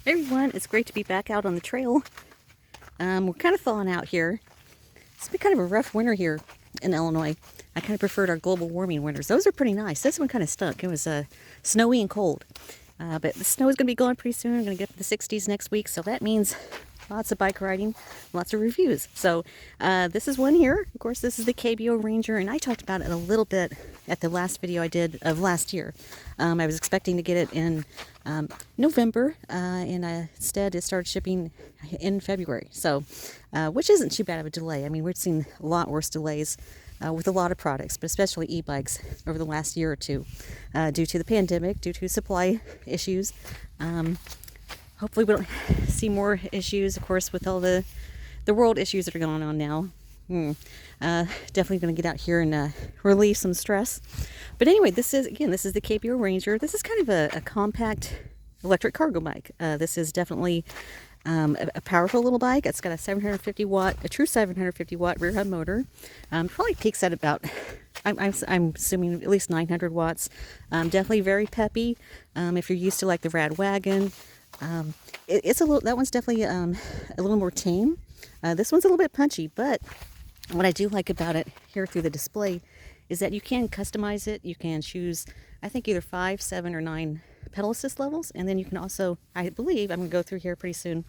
Hey everyone, it's great to be back out on the trail. We're kind of thawing out here. It's been kind of a rough winter here in Illinois. I kind of preferred our global warming winters. Those are pretty nice. This one kind of stunk. It was snowy and cold. But the snow is going to be gone pretty soon. We're going to get up to the 60s next week. So that means lots of bike riding, lots of reviews. So this is one here. Of course, this is the KBO Ranger. And I talked about it a little bit at the last video I did of last year. I was expecting to get it in November, and instead it started shipping in February. So, which isn't too bad of a delay. I mean, we've seen a lot worse delays with a lot of products, but especially e-bikes over the last year or two, due to the pandemic, due to supply issues. Hopefully we don't see more issues, of course, with all the world issues that are going on now. Definitely going to get out here and relieve some stress. But anyway, this is the KBO Ranger. This is kind of a compact electric cargo bike. This is definitely a powerful little bike. It's got a 750 watt, a true 750 watt rear hub motor. Probably peaks at about, I'm assuming at least 900 watts. Definitely very peppy. If you're used to like the Rad Wagon, it's a little. That one's definitely a little more tame. This one's a little bit punchy, but what I do like about it here through the display is that you can customize it. You can choose, I think, either 5, 7, or 9 pedal assist levels, and then you can also, I believe, I'm going to go through here pretty soon,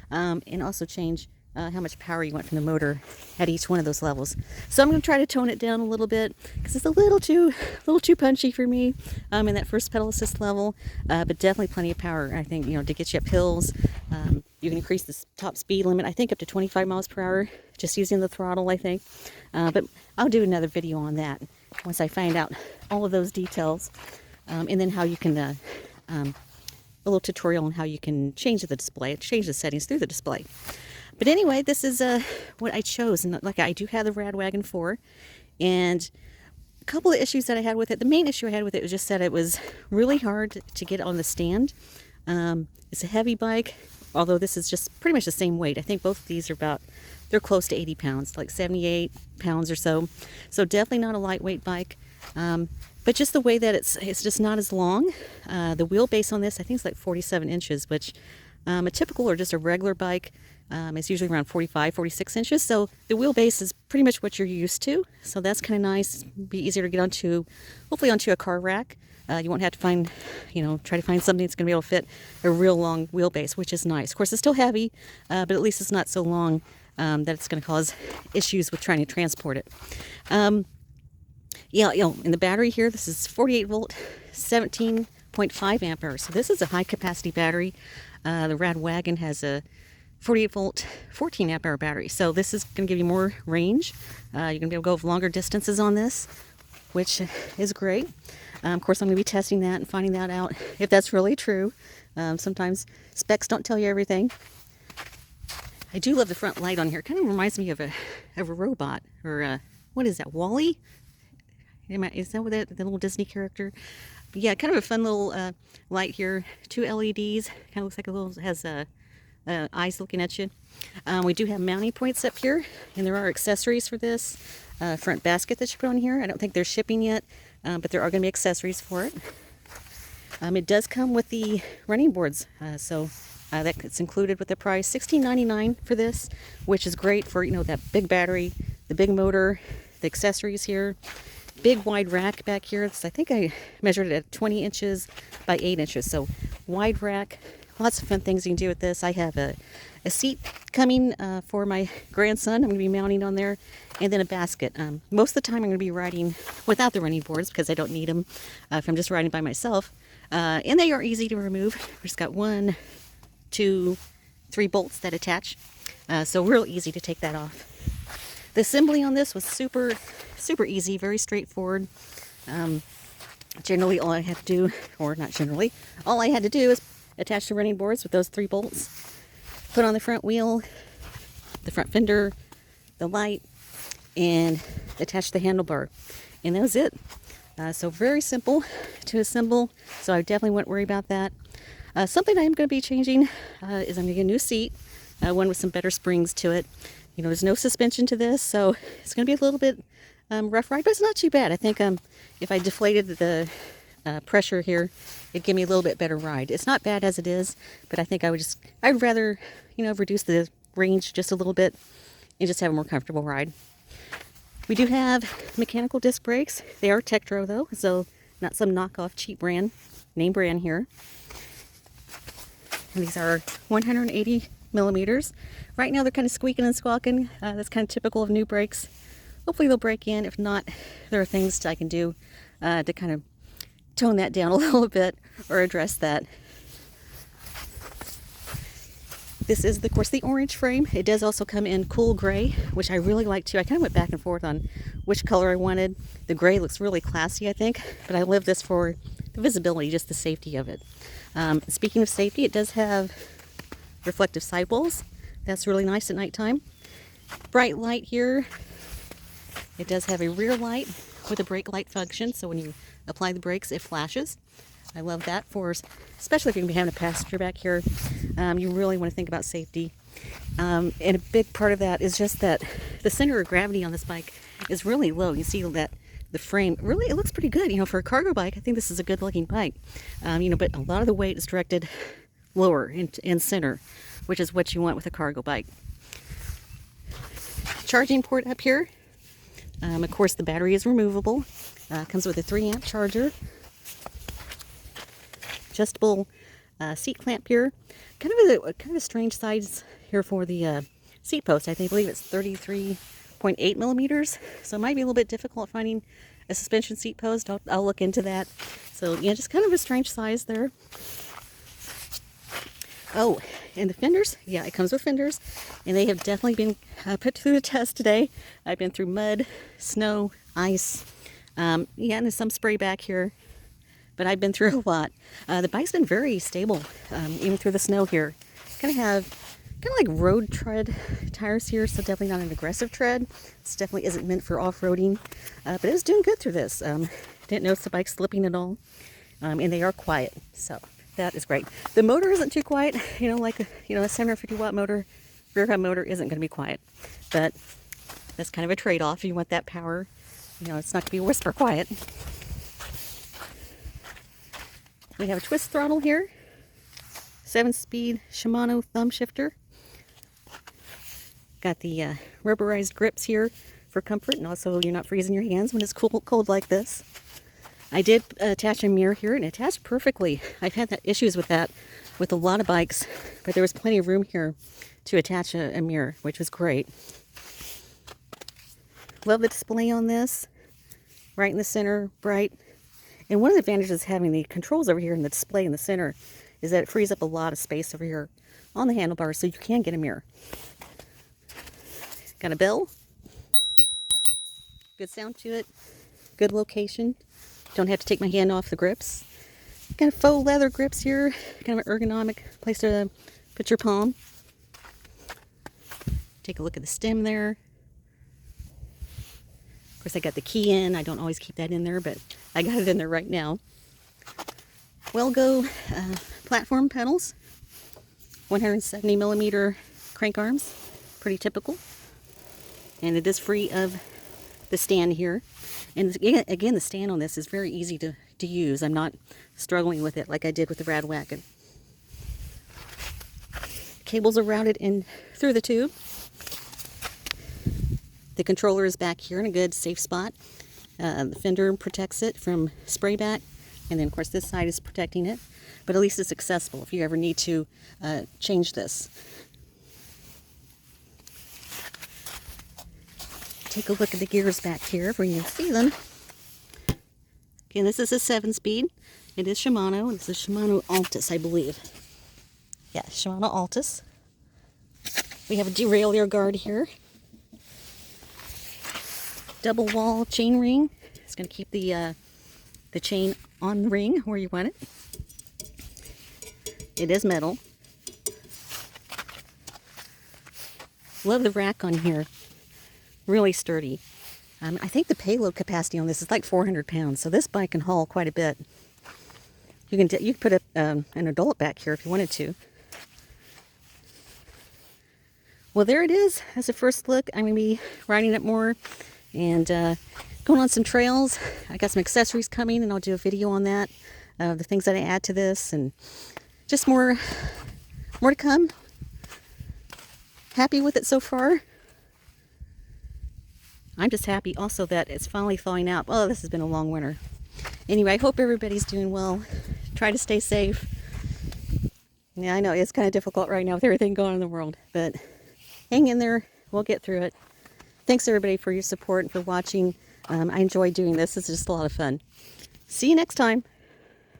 and also change how much power you want from the motor at each one of those levels. So I'm going to try to tone it down a little bit because it's a little too punchy for me in that first pedal assist level, but definitely plenty of power. I think, to get you up hills. You can increase the top speed limit, I think, up to 25 miles per hour just using the throttle, I think. But I'll do another video on that once I find out all of those details, and then how you can a little tutorial on how you can change the display, change the settings through the display. But anyway, this is what I chose. And like, I do have the Rad Wagon 4, and a couple of issues that I had with it. The main issue I had with it was just that it was really hard to get on the stand. It's a heavy bike, although this is just pretty much the same weight. I think both of these are they're close to 80 pounds, like 78 pounds or so. So definitely not a lightweight bike. But just the way that it's just not as long. The wheelbase on this, I think, is like 47 inches, which a typical or just a regular bike is usually around 45, 46 inches. So the wheelbase is pretty much what you're used to. So that's kind of nice. Be easier to get hopefully onto a car rack. You won't have to try to find something that's going to be able to fit a real long wheelbase, which is nice. Of course, it's still heavy, but at least it's not so long that it's going to cause issues with trying to transport it. In the battery here, this is 48 volt, 17.5 amp hours. So this is a high capacity battery. The Rad Wagon has a 48 volt, 14 amp hour battery. So this is going to give you more range. You're going to be able to go longer distances on this, which is great. Of course, I'm going to be testing that and finding that out if that's really true. Sometimes specs don't tell you everything. I do love the front light on here. It kind of reminds me of a robot, or what is that, Wall-E? Is that what the little Disney character? But yeah, kind of a fun little light here. 2 LEDs. Kind of looks like has eyes looking at you. We do have mounting points up here, and there are accessories for this. Front basket that you put on here. I don't think they're shipping yet, but there are going to be accessories for it. It does come with the running boards, so that's included with the price. $16.99 for this, which is great for that big battery, the big motor, the accessories here. Big wide rack back here. I think I measured it at 20 inches by 8 inches. So wide rack. Lots of fun things you can do with this. I have a seat coming for my grandson. I'm going to be mounting on there. And then a basket. Most of the time I'm going to be riding without the running boards because I don't need them if I'm just riding by myself. And they are easy to remove. We've just got 1, 2, 3 bolts that attach. So real easy to take that off. The assembly on this was super easy, very straightforward. Generally, all I had to do, or not generally, all I had to do is attach the running boards with those 3 bolts, put on the front wheel, the front fender, the light, and attach the handlebar. And that was it. So very simple to assemble, so I definitely wouldn't worry about that. Something I'm going to be changing is I'm going to get a new seat, one with some better springs to it. There's no suspension to this, so it's going to be a little bit rough ride, but it's not too bad. I think if I deflated the pressure here it'd give me a little bit better ride. It's not bad as it is, but I think I'd rather, reduce the range just a little bit and just have a more comfortable ride. We do have mechanical disc brakes. They are Tektro though, so not some knockoff cheap name brand here. And these are 180 millimeters. Right now they're kind of squeaking and squawking. That's kind of typical of new brakes. Hopefully they'll break in. If not, there are things I can do to kind of tone that down a little bit or address that. This is, of course, the orange frame. It does also come in cool gray, which I really like too. I kind of went back and forth on which color I wanted. The gray looks really classy, I think, but I love this for the visibility, just the safety of it. Speaking of safety, it does have reflective sidewalls. That's really nice at nighttime. Bright light here. It does have a rear light with a brake light function, so when you apply the brakes, it flashes. I love that especially if you're going to be having a passenger back here. You really want to think about safety. And a big part of that is just that the center of gravity on this bike is really low. You see that the frame, really, it looks pretty good. For a cargo bike, I think this is a good looking bike. But a lot of the weight is directed lower in center, which is what you want with a cargo bike. Charging port up here. Of course, the battery is removable. Comes with a 3-amp charger. Adjustable seat clamp here. Kind of a strange size here for the seat post. I believe it's 33.8 millimeters. So it might be a little bit difficult finding a suspension seat post. I'll look into that. So yeah, just kind of a strange size there. Oh, and the fenders. Yeah, it comes with fenders. And they have definitely been put through the test today. I've been through mud, snow, ice. And there's some spray back here. But I've been through a lot. The bike's been very stable, even through the snow here. Kind of like road tread tires here, so definitely not an aggressive tread. This definitely isn't meant for off-roading, but it was doing good through this. Didn't notice the bike slipping at all, and they are quiet, so that is great. The motor isn't too quiet, like a 750-watt motor. Rear hub motor isn't going to be quiet, but that's kind of a trade-off. If you want that power, it's not going to be whisper quiet. We have a twist throttle here, 7-speed Shimano thumb shifter. Got the rubberized grips here for comfort, and also you're not freezing your hands when it's cold like this. I did attach a mirror here, and it attached perfectly. I've had issues with that with a lot of bikes, but there was plenty of room here to attach a mirror, which was great. Love the display on this, right in the center, bright. And one of the advantages of having the controls over here and the display in the center is that it frees up a lot of space over here on the handlebars, so you can get a mirror. Got a bell. Good sound to it. Good location. Don't have to take my hand off the grips. Got faux leather grips here. Kind of an ergonomic place to put your palm. Take a look at the stem there. Of course, I got the key in. I don't always keep that in there, but I got it in there right now. Well-go platform pedals. 170 millimeter crank arms. Pretty typical. And it is free of the stand here. And again, the stand on this is very easy to use. I'm not struggling with it like I did with the Rad Wagon. Cables are routed in through the tube. The controller is back here in a good safe spot. The fender protects it from spray back, and then of course this side is protecting it, but at least it's accessible if you ever need to change this. Take a look at the gears back here where you can see them. Again, this is a 7-speed. It is Shimano. It's a Shimano Altus, I believe. Yeah, Shimano Altus. We have a derailleur guard here. Double wall chain ring. It's going to keep the chain on the ring where you want it. It is metal. Love the rack on here. Really sturdy. I think the payload capacity on this is like 400 pounds, so this bike can haul quite a bit. You can put an adult back here if you wanted to. Well, there it is. As a first look, I'm going to be riding it more and going on some trails. I got some accessories coming, and I'll do a video on that. the things that I add to this, and just more to come. Happy with it so far. I'm just happy also that it's finally thawing out. Well, this has been a long winter. Anyway, I hope everybody's doing well. Try to stay safe. Yeah, I know it's kind of difficult right now with everything going on in the world, but hang in there. We'll get through it. Thanks everybody for your support and for watching. I enjoy doing this. It's just a lot of fun. See you next time.